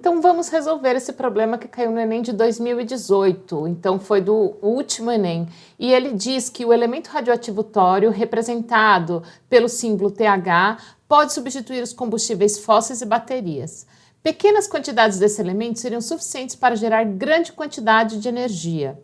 Então vamos resolver esse problema que caiu no Enem de 2018, então foi do último Enem. E ele diz que o elemento radioativo tório, representado pelo símbolo TH, pode substituir os combustíveis fósseis e baterias. Pequenas quantidades desse elemento seriam suficientes para gerar grande quantidade de energia.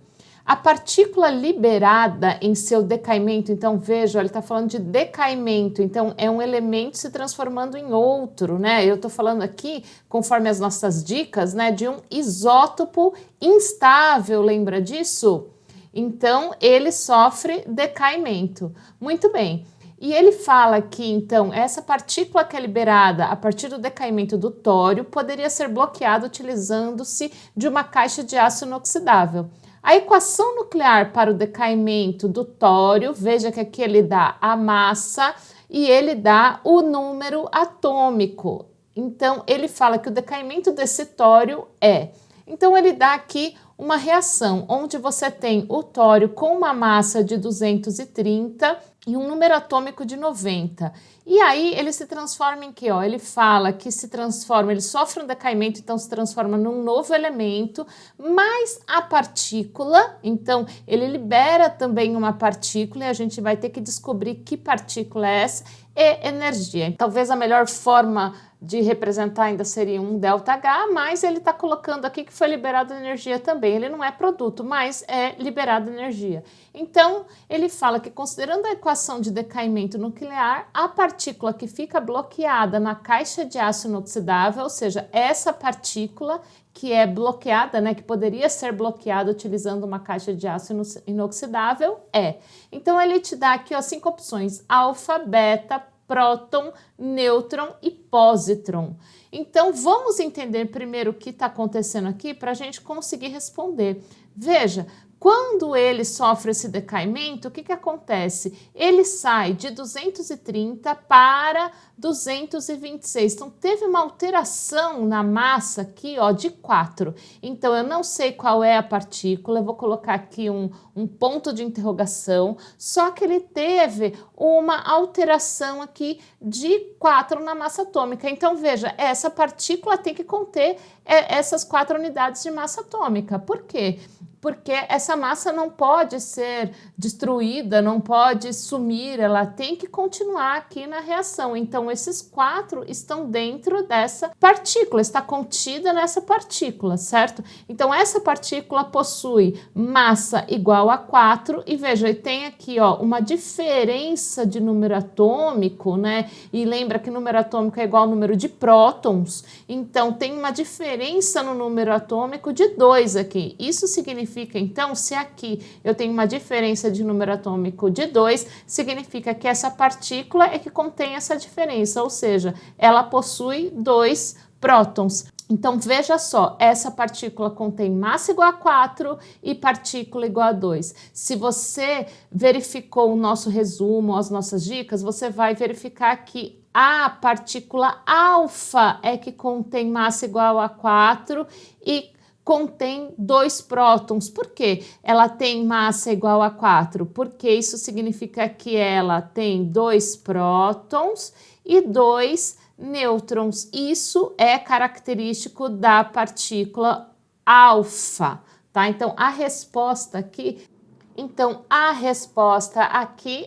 A partícula liberada em seu decaimento, então veja, ele está falando de decaimento, então é um elemento se transformando em outro, né? Eu estou falando aqui, conforme as nossas dicas, né, de um isótopo instável, lembra disso? Então ele sofre decaimento. Muito bem. E ele fala que, então, essa partícula que é liberada a partir do decaimento do tório poderia ser bloqueada utilizando-se de uma caixa de aço inoxidável. A equação nuclear para o decaimento do tório, veja que aqui ele dá a massa e ele dá o número atômico. Então, ele fala que o decaimento desse tório é... Então, ele dá aqui uma reação, onde você tem o tório com uma massa de 230 e um número atômico de 90. E aí ele se transforma em quê? Ó, ele fala que se transforma, ele sofre um decaimento, então se transforma num novo elemento, mas a partícula, então ele libera também uma partícula e a gente vai ter que descobrir que partícula é essa, é energia. Talvez a melhor forma de representar ainda seria um ΔH, mas ele está colocando aqui que foi liberada energia também. Ele não é produto, mas é liberada energia. Então, ele fala que considerando a equação de decaimento nuclear, a partícula que fica bloqueada na caixa de aço inoxidável, ou seja, essa partícula que é bloqueada, né, que poderia ser bloqueada utilizando uma caixa de aço inoxidável, é. Então, ele te dá aqui, ó, 5 opções: alfa, beta, próton, nêutron e pósitron. Então, vamos entender primeiro o que está acontecendo aqui para a gente conseguir responder. Veja, quando ele sofre esse decaimento, o que acontece? Ele sai de 230 para 226. Então, teve uma alteração na massa aqui, ó, de 4. Então, eu não sei qual é a partícula, eu vou colocar aqui um ponto de interrogação, só que ele teve uma alteração aqui de 4 na massa atômica. Então, veja, essa partícula tem que conter essas 4 unidades de massa atômica. Por quê? Porque essa massa não pode ser destruída, não pode sumir, ela tem que continuar aqui na reação. Então, esses 4 estão dentro dessa partícula, está contida nessa partícula, certo? Então, essa partícula possui massa igual a 4 e veja, tem aqui, ó, uma diferença de número atômico, né? E lembra que número atômico é igual ao número de prótons, então tem uma diferença no número atômico de 2 aqui. Isso significa, então, se aqui eu tenho uma diferença de número atômico de 2, significa que essa partícula é que contém essa diferença, ou seja, ela possui 2 prótons. Então, veja só, essa partícula contém massa igual a 4 e partícula igual a 2. Se você verificou o nosso resumo, as nossas dicas, você vai verificar que a partícula alfa é que contém massa igual a 4 e contém 2 prótons. Por quê? Ela tem massa igual a 4? Porque isso significa que ela tem 2 prótons e 2 nêutrons. Isso é característico da partícula alfa, tá? Então, a resposta aqui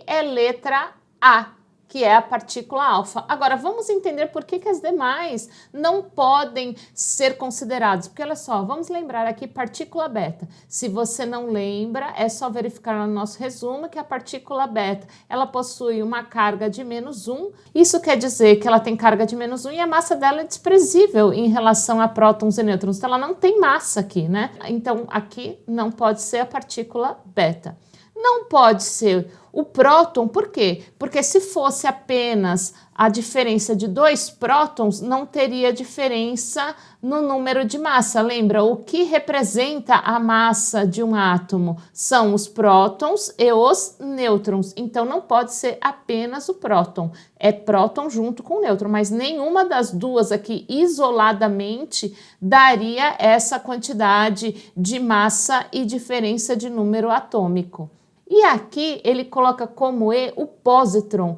é letra A, que é a partícula alfa. Agora, vamos entender por que as demais não podem ser consideradas. Porque, olha só, vamos lembrar aqui partícula beta. Se você não lembra, é só verificar no nosso resumo que a partícula beta, ela possui uma carga de -1. Isso quer dizer que ela tem carga de -1 e a massa dela é desprezível em relação a prótons e nêutrons. Então, ela não tem massa aqui, né? Então, aqui não pode ser a partícula beta. Não pode ser o próton, por quê? Porque se fosse apenas a diferença de 2 prótons, não teria diferença no número de massa. Lembra, o que representa a massa de um átomo são os prótons e os nêutrons. Então, não pode ser apenas o próton. É próton junto com o nêutron, mas nenhuma das duas aqui isoladamente daria essa quantidade de massa e diferença de número atômico. E aqui ele coloca como E o pósitron.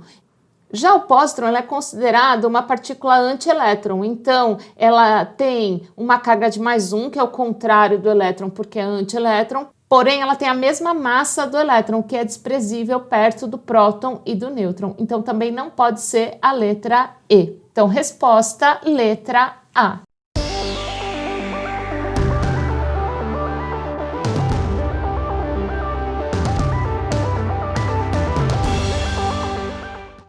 Já o pósitron ela é considerado uma partícula antielétron, então ela tem uma carga de +1, que é o contrário do elétron, porque é antielétron, porém ela tem a mesma massa do elétron, que é desprezível perto do próton e do nêutron. Então também não pode ser a letra E. Então resposta, letra A.